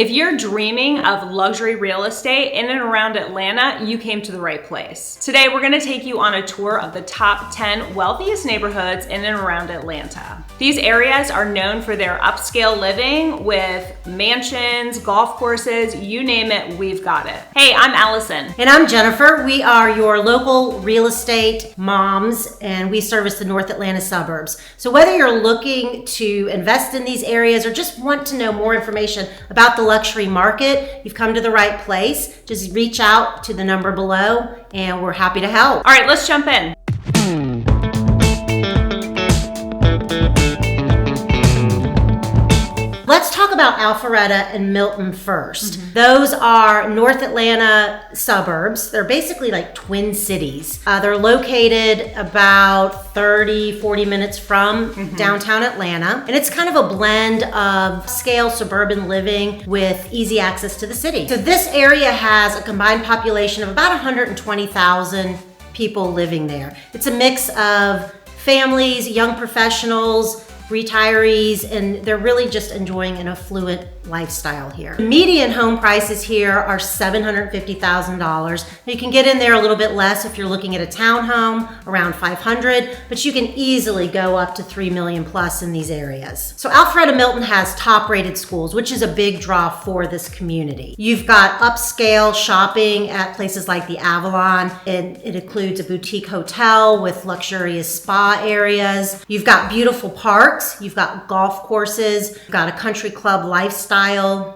If you're dreaming of luxury real estate in and around Atlanta, you came to the right place. Today, we're gonna take you on a tour of the top 10 wealthiest neighborhoods in and around Atlanta. These areas are known for their upscale living with mansions, golf courses, you name it, we've got it. Hey, I'm Allison. And I'm Jennifer. We are your local real estate moms, and we service the North Atlanta suburbs. So whether you're looking to invest in these areas or just want to know more information about the luxury market, you've come to the right place. Just reach out to the number below and we're happy to help. All right, let's jump in. Let's talk about Alpharetta and Milton first. Those are North Atlanta suburbs. They're basically like twin cities. They're located about 30-40 minutes from downtown Atlanta. And it's kind of a blend of scale suburban living with easy access to the city. So this area has a combined population of about 120,000 people living there. It's a mix of families, young professionals, retirees, and they're really just enjoying an affluent lifestyle here. The median home prices here are $750,000. You can get in there a little bit less if you're looking at a townhome, around $500,000, but you can easily go up to $3 million plus in these areas. So Alpharetta Milton has top-rated schools, which is a big draw for this community. You've got upscale shopping at places like the Avalon, and it includes a boutique hotel with luxurious spa areas. You've got beautiful parks, you've got golf courses, you've got a country club lifestyle.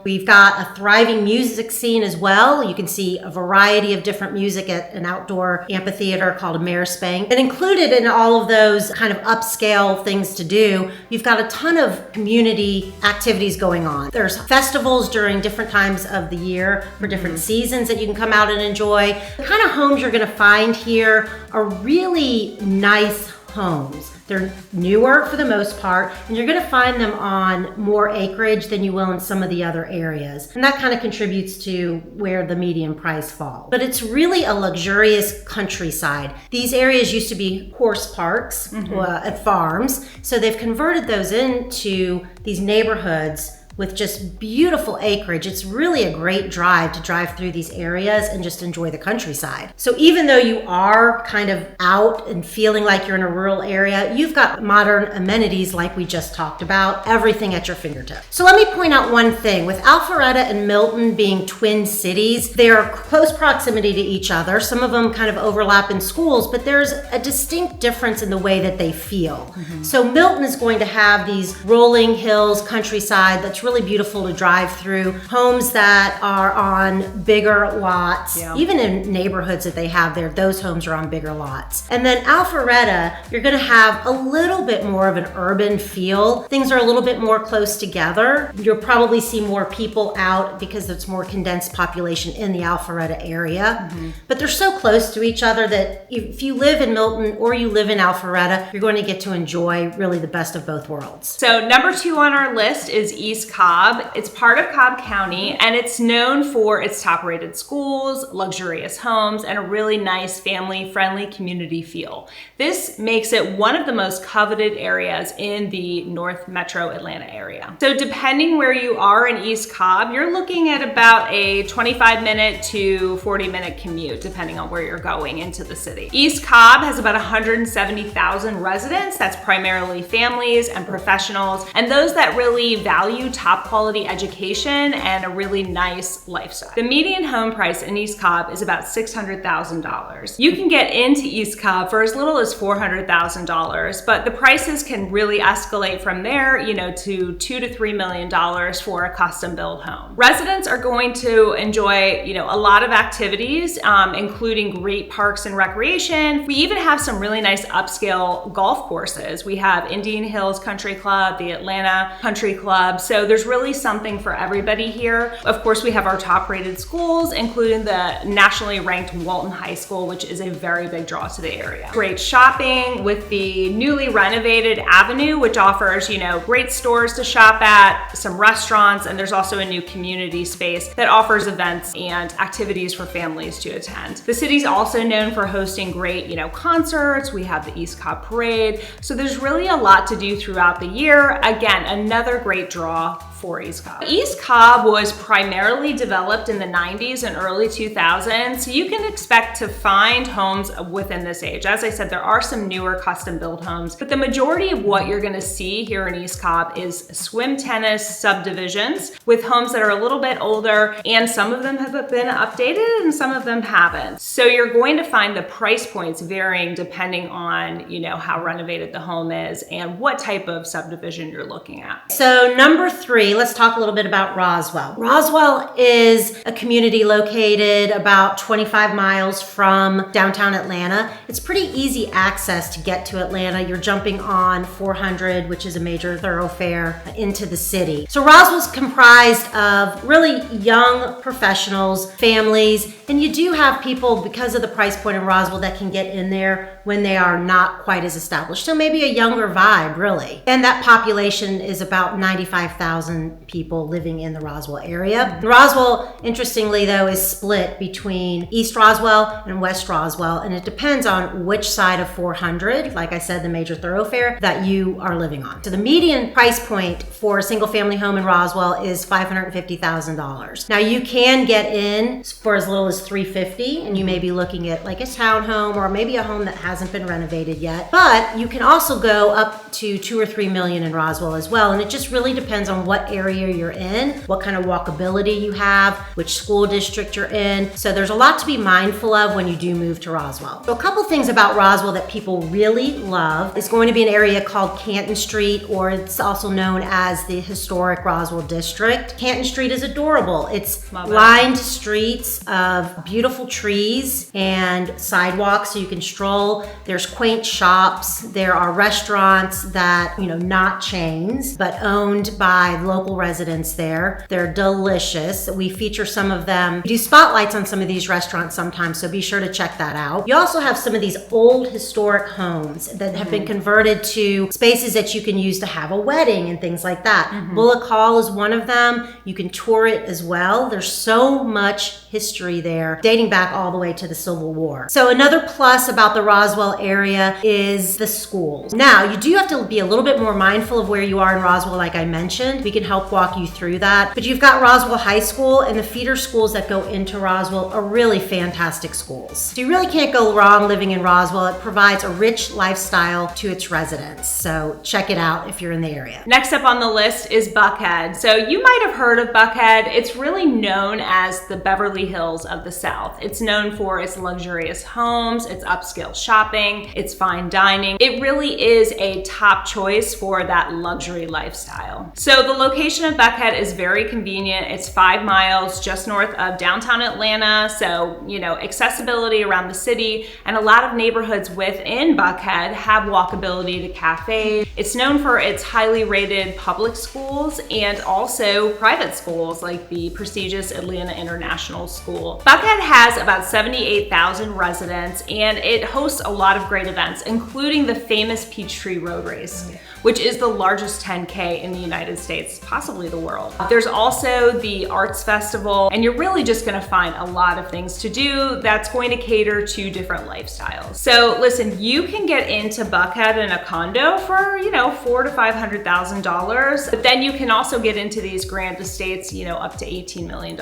We've got a thriving music scene as well. You can see a variety of different music at an outdoor amphitheater called Amerispank. And included in all of those kind of upscale things to do, you've got a ton of community activities going on. There's festivals during different times of the year for different seasons that you can come out and enjoy. The kind of homes you're gonna find here are really nice homes. They're newer for the most part, and you're gonna find them on more acreage than you will in some of the other areas. And that kind of contributes to where the median price falls. But it's really a luxurious countryside. These areas used to be horse parks and farms, so they've converted those into these neighborhoods with just beautiful acreage. It's really a great drive to drive through these areas and just enjoy the countryside. So even though you are kind of out and feeling like you're in a rural area, you've got modern amenities like we just talked about, everything at your fingertips. So let me point out one thing. With Alpharetta and Milton being twin cities, they're close proximity to each other. Some of them kind of overlap in schools, but there's a distinct difference in the way that they feel. So Milton is going to have these rolling hills, countryside that's really beautiful to drive through, homes that are on bigger lots. Even in neighborhoods that they have there, those homes are on bigger lots. And then Alpharetta, you're gonna have a little bit more of an urban feel. Things are a little bit more close together. You'll probably see more people out because there's more condensed population in the Alpharetta area. But they're so close to each other that if you live in Milton or you live in Alpharetta, you're going to get to enjoy really the best of both worlds. So number 2 on our list is East Cobb. It's part of Cobb County, and it's known for its top-rated schools, luxurious homes, and a really nice family-friendly community feel. This makes it one of the most coveted areas in the North Metro Atlanta area. So depending where you are in East Cobb, you're looking at about a 25-minute to 40-minute commute, depending on where you're going into the city. East Cobb has about 170,000 residents. That's primarily families and professionals, and those that really value top quality education and a really nice lifestyle. The median home price in East Cobb is about $600,000. You can get into East Cobb for as little as $400,000, but the prices can really escalate from there, to $2 to $3 million for a custom built home. Residents are going to enjoy, a lot of activities, including great parks and recreation. We even have some really nice upscale golf courses. We have Indian Hills Country Club, the Atlanta Country Club. So there's really something for everybody here. Of course, we have our top-rated schools, including the nationally ranked Walton High School, which is a very big draw to the area. Great shopping with the newly renovated Avenue, which offers, great stores to shop at, some restaurants, and there's also a new community space that offers events and activities for families to attend. The city's also known for hosting great, concerts. We have the East Cobb Parade. So there's really a lot to do throughout the year. Again, another great draw for East Cobb. East Cobb was primarily developed in the 90s and early 2000s, so you can expect to find homes within this age. As I said, there are some newer custom-built homes, but the majority of what you're gonna see here in East Cobb is swim tennis subdivisions with homes that are a little bit older, and some of them have been updated and some of them haven't. So you're going to find the price points varying depending on, how renovated the home is and what type of subdivision you're looking at. So number 3, let's talk a little bit about Roswell. Roswell is a community located about 25 miles from downtown Atlanta. It's pretty easy access to get to Atlanta. You're jumping on 400, which is a major thoroughfare, into the city. So Roswell's comprised of really young professionals, families, and you do have people, because of the price point in Roswell, that can get in there when they are not quite as established. So maybe a younger vibe, really. And that population is about 95,000 people living in the Roswell area. Roswell, interestingly though, is split between East Roswell and West Roswell, and it depends on which side of 400, like I said, the major thoroughfare, that you are living on. So the median price point for a single family home in Roswell is $550,000. Now you can get in for as little as $350,000, and you may be looking at like a townhome or maybe a home that hasn't been renovated yet. But you can also go up to $2 or $3 million in Roswell as well. And it just really depends on what area you're in, what kind of walkability you have, which school district you're in. So there's a lot to be mindful of when you do move to Roswell. So a couple things about Roswell that people really love is going to be an area called Canton Street, or it's also known as the historic Roswell district. Canton Street is adorable. It's lined streets of beautiful trees and sidewalks so you can stroll. There's quaint shops. There are restaurants that, not chains, but owned by local residents there. They're delicious. We feature some of them. We do spotlights on some of these restaurants sometimes, so be sure to check that out. You also have some of these old historic homes that have been converted to spaces that you can use to have a wedding and things like that. Bullock Hall is one of them. You can tour it as well. There's so much history there, dating back all the way to the Civil War. So another plus about the Roswell area is the schools. Now, you do have to be a little bit more mindful of where you are in Roswell, like I mentioned. We can help walk you through that. But you've got Roswell High School, and the feeder schools that go into Roswell are really fantastic schools. So you really can't go wrong living in Roswell. It provides a rich lifestyle to its residents. So check it out if you're in the area. Next up on the list is Buckhead. So you might have heard of Buckhead. It's really known as the Beverly Hills of the South. It's known for its luxurious homes, its upscale shopping, its fine dining. It really is a top choice for that luxury lifestyle. So the location of Buckhead is very convenient. It's 5 miles just north of downtown Atlanta. So, accessibility around the city, and a lot of neighborhoods within Buckhead have walkability to cafes. It's known for its highly rated public schools and also private schools like the prestigious Atlanta International School. Buckhead has about 78,000 residents, and it hosts a lot of great events, including the famous Peachtree Road Race, which is the largest 10K in the United States, possibly the world. There's also the Arts Festival, and you're really just gonna find a lot of things to do that's going to cater to different lifestyles. So listen, you can get into Buckhead in a condo for, $400,000 to $500,000, but then you can also get into these grand estates, up to $18 million.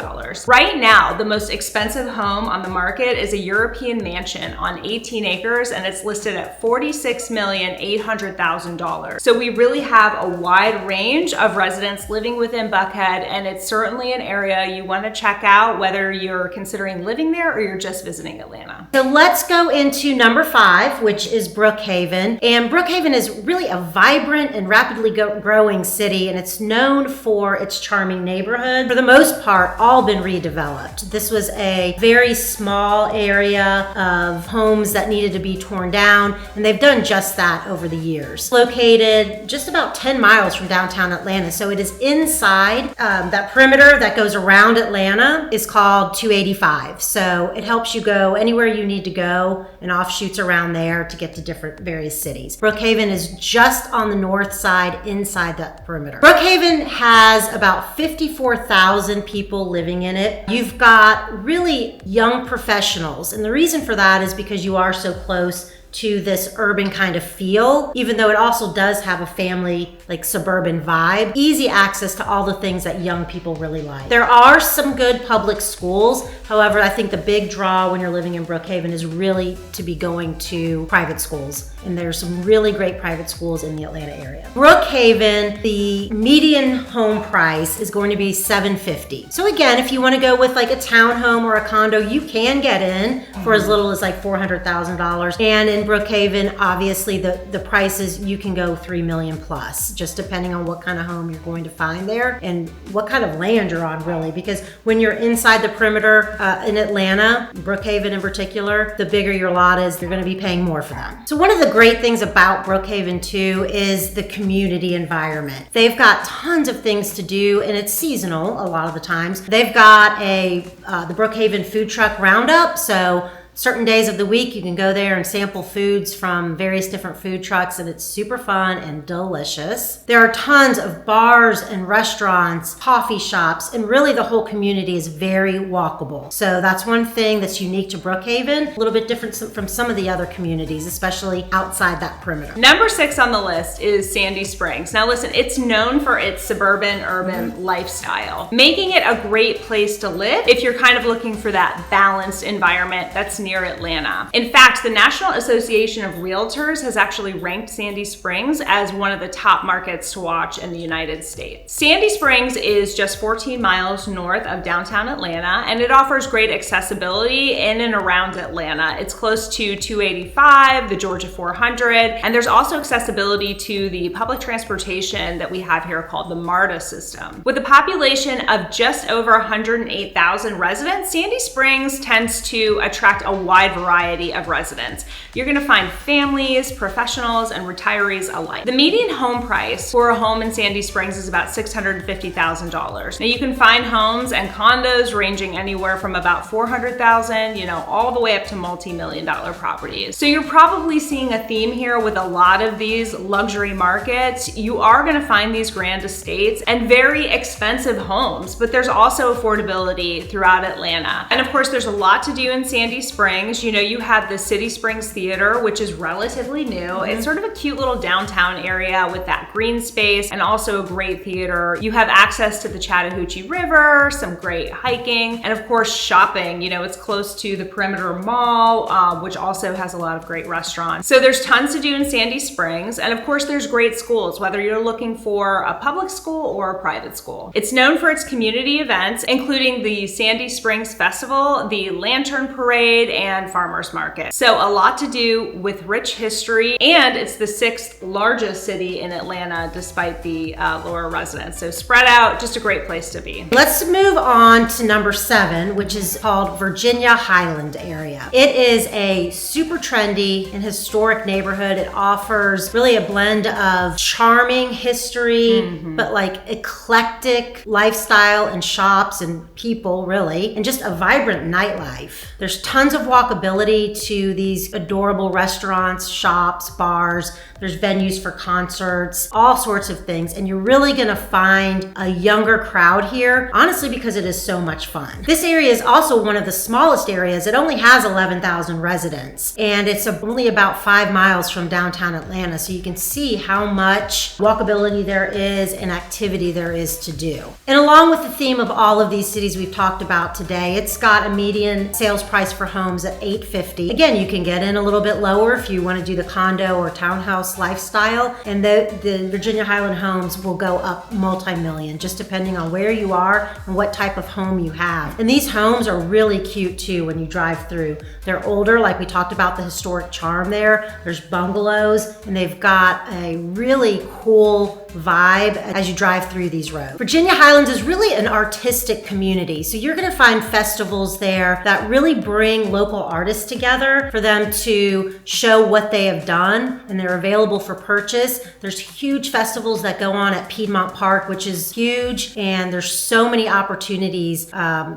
Right now, the most expensive home on the market is a European mansion on 18 acres, and it's listed at $46,800,000. So we really have a wide range of residents living within Buckhead, and it's certainly an area you want to check out, whether you're considering living there or you're just visiting Atlanta. So let's go into number 5, which is Brook Haven. And Brook Haven is really a vibrant and rapidly growing city, and it's known for its charming neighborhood. For the most part, all been redeveloped. This was a very small area of homes that needed to be torn down, and they've done just that over the years. Located just about 10 miles from downtown Atlanta, so it is inside. That perimeter that goes around Atlanta is called 285, so it helps you go anywhere you need to go and offshoots around there to get to different various cities. Brook Haven is just on the north side inside that perimeter. Brook Haven has about 54,000 people living in it. You've got really young professionals, and the reason for that is because you are so close to this urban kind of feel, even though it also does have a family, like suburban vibe. Easy access to all the things that young people really like. There are some good public schools. However, I think the big draw when you're living in Brook Haven is really to be going to private schools. And there's some really great private schools in the Atlanta area. Brook Haven, the median home price is going to be $750,000. So again, if you want to go with like a townhome or a condo, you can get in for as little as like $400,000. And in Brook Haven, obviously the prices, you can go $3 million plus, just depending on what kind of home you're going to find there and what kind of land you're on, really. Because when you're inside the perimeter in Atlanta, Brook Haven in particular, the bigger your lot is, you're going to be paying more for them. So one of the great things about Brook Haven too is the community environment. They've got tons of things to do, and it's seasonal a lot of the times. They've got the Brook Haven food truck roundup, so certain days of the week you can go there and sample foods from various different food trucks, and it's super fun and delicious. There are tons of bars and restaurants, coffee shops, and really the whole community is very walkable. So that's one thing that's unique to Brook Haven, a little bit different from some of the other communities, especially outside that perimeter. Number 6 on the list is Sandy Springs. Now listen, it's known for its suburban urban lifestyle, making it a great place to live if you're kind of looking for that balanced environment that's near Atlanta. In fact, the National Association of Realtors has actually ranked Sandy Springs as one of the top markets to watch in the United States. Sandy Springs is just 14 miles north of downtown Atlanta, and it offers great accessibility in and around Atlanta. It's close to 285, the Georgia 400, and there's also accessibility to the public transportation that we have here called the MARTA system. With a population of just over 108,000 residents, Sandy Springs tends to attract a wide variety of residents. You're gonna find families, professionals, and retirees alike. The median home price for a home in Sandy Springs is about $650,000. Now you can find homes and condos ranging anywhere from about $400,000, all the way up to multi-million-dollar properties. So you're probably seeing a theme here with a lot of these luxury markets. You are gonna find these grand estates and very expensive homes, but there's also affordability throughout Atlanta. And of course, there's a lot to do in Sandy Springs. You have the City Springs Theater, which is relatively new. It's sort of a cute little downtown area with that green space and also a great theater. You have access to the Chattahoochee River, some great hiking, and of course shopping. It's close to the Perimeter Mall, which also has a lot of great restaurants. So there's tons to do in Sandy Springs, and of course there's great schools, whether you're looking for a public school or a private school. It's known for its community events, including the Sandy Springs Festival, the Lantern Parade, and farmers market. So a lot to do with rich history, and it's the 6th largest city in Atlanta despite the lower residents. So spread out, just a great place to be. Let's move on to number 7, which is called Virginia Highland area. It is a super trendy and historic neighborhood. It offers really a blend of charming history, but like eclectic lifestyle and shops and people, really, and just a vibrant nightlife. There's tons of walkability to these adorable restaurants, shops, bars. There's venues for concerts, all sorts of things. And you're really gonna find a younger crowd here, honestly, because it is so much fun. This area is also one of the smallest areas. It only has 11,000 residents, and it's only about 5 miles from downtown Atlanta. So you can see how much walkability there is and activity there is to do. And along with the theme of all of these cities we've talked about today, it's got a median sales price for homes at $850,000. Again, you can get in a little bit lower if you want to do the condo or townhouse lifestyle, and the Virginia Highland homes will go up multi-million, just depending on where you are and what type of home you have. And these homes are really cute too when you drive through. They're older, like we talked about the historic charm there. There's bungalows, and they've got a really cool vibe as you drive through these roads. Virginia Highlands is really an artistic community, so you're going to find festivals there that really bring local artists together for them to show what they have done, and they're available for purchase. There's huge festivals that go on at Piedmont Park, which is huge, and there's so many opportunities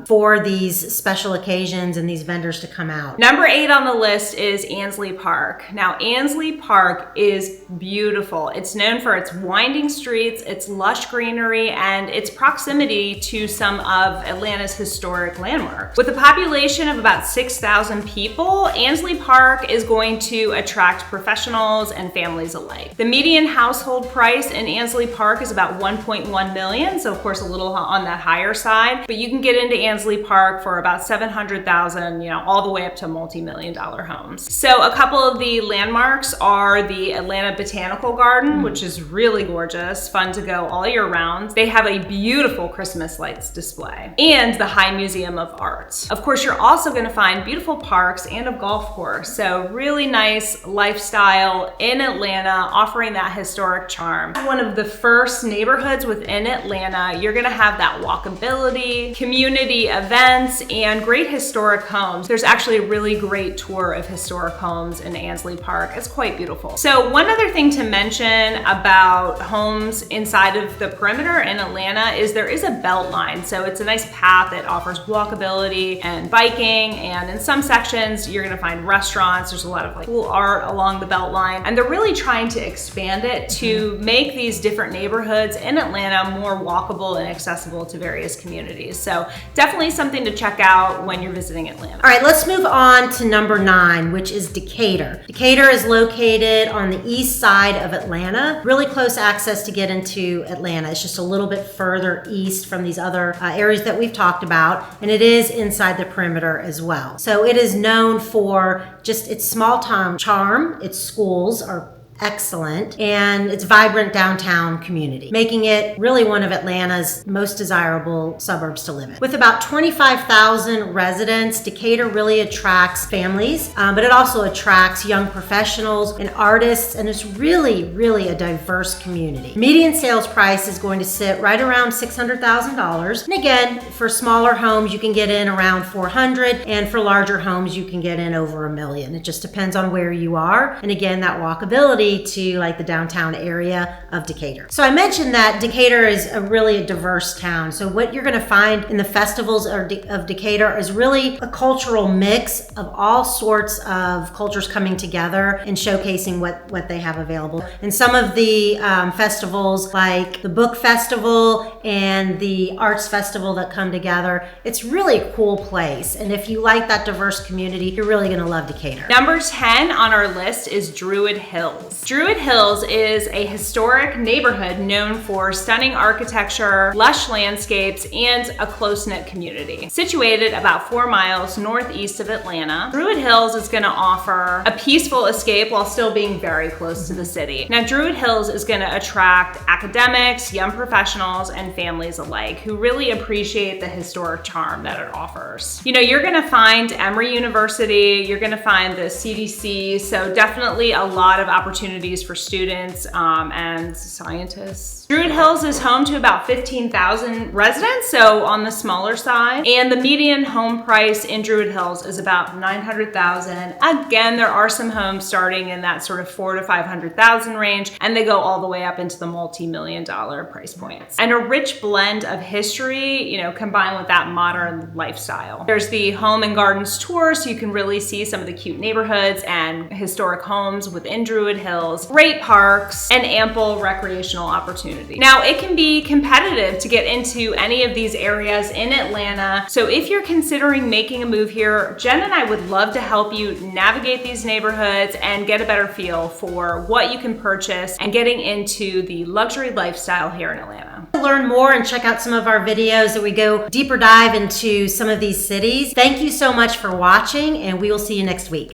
for these special occasions and these vendors to come out. Number 8 on the list is Ansley Park. Now, Ansley Park is beautiful. It's known for its winding winding streets, its lush greenery, and its proximity to some of Atlanta's historic landmarks. With a population of about 6,000 people, Ansley Park is going to attract professionals and families alike. The median household price in Ansley Park is about $1.1 million, so of course a little on that higher side, but you can get into Ansley Park for about $700,000, all the way up to multi-million-dollar homes. So a couple of the landmarks are the Atlanta Botanical Garden, which is really gorgeous, fun to go all year round. They have a beautiful Christmas lights display, and the High Museum of Art. Of course, you're also going to find beautiful parks and a golf course, so really nice lifestyle in Atlanta, offering that historic charm. One of the first neighborhoods within Atlanta, you're going to have that walkability, community events, and great historic homes. There's actually a really great tour of historic homes in Ansley Park. It's quite beautiful. So one other thing to mention about homes inside of the perimeter in Atlanta is there is a belt line. So it's a nice path that offers walkability and biking, and in some sections you're gonna find restaurants. There's a lot of cool art along the belt line, and they're really trying to expand it to make these different neighborhoods in Atlanta more walkable and accessible to various communities. So definitely something to check out when you're visiting Atlanta. All right, let's move on to number 9, which is Decatur. Decatur is located on the east side of Atlanta. Really close access to get into Atlanta. It's just a little bit further east from these other areas that we've talked about, and it is inside the perimeter as well. So it is known for just its small town charm. Its schools are excellent, and its vibrant downtown community, making it really one of Atlanta's most desirable suburbs to live in. With about 25,000 residents, Decatur really attracts families, but it also attracts young professionals and artists, and it's really a diverse community. Median sales price is going to sit right around $600,000, and again, for smaller homes you can get in around $400,000, and for larger homes you can get in over $1 million. It just depends on where you are, and again, that walkability to like the downtown area of Decatur. So I mentioned that Decatur is really a diverse town. So what you're going to find in the festivals of Decatur is really a cultural mix of all sorts of cultures coming together and showcasing what they have available. And some of the festivals like the Book Festival and the Arts Festival that come together, it's really a cool place. And if you like that diverse community, you're really going to love Decatur. Number 10 on our list is Druid Hills. Druid Hills is a historic neighborhood known for stunning architecture, lush landscapes, and a close-knit community. Situated about 4 miles northeast of Atlanta, Druid Hills is going to offer a peaceful escape while still being very close to the city. Now, Druid Hills is going to attract academics, young professionals, and families alike who really appreciate the historic charm that it offers. You're going to find Emory University, you're going to find the CDC, so definitely a lot of opportunities for students and scientists. Druid Hills is home to about 15,000 residents, so on the smaller side, and the median home price in Druid Hills is about $900,000. Again, there are some homes starting in that sort of $400,000 to $500,000 range, and they go all the way up into the multi-million-dollar price points. And a rich blend of history, combined with that modern lifestyle. There's the Home and Gardens tour, so you can really see some of the cute neighborhoods and historic homes within Druid Hills, great parks, and ample recreational opportunities. Now, it can be competitive to get into any of these areas in Atlanta, so if you're considering making a move here, Jen and I would love to help you navigate these neighborhoods and get a better feel for what you can purchase and getting into the luxury lifestyle here in Atlanta. To learn more and check out some of our videos that we go deeper dive into some of these cities. Thank you so much for watching, and we will see you next week.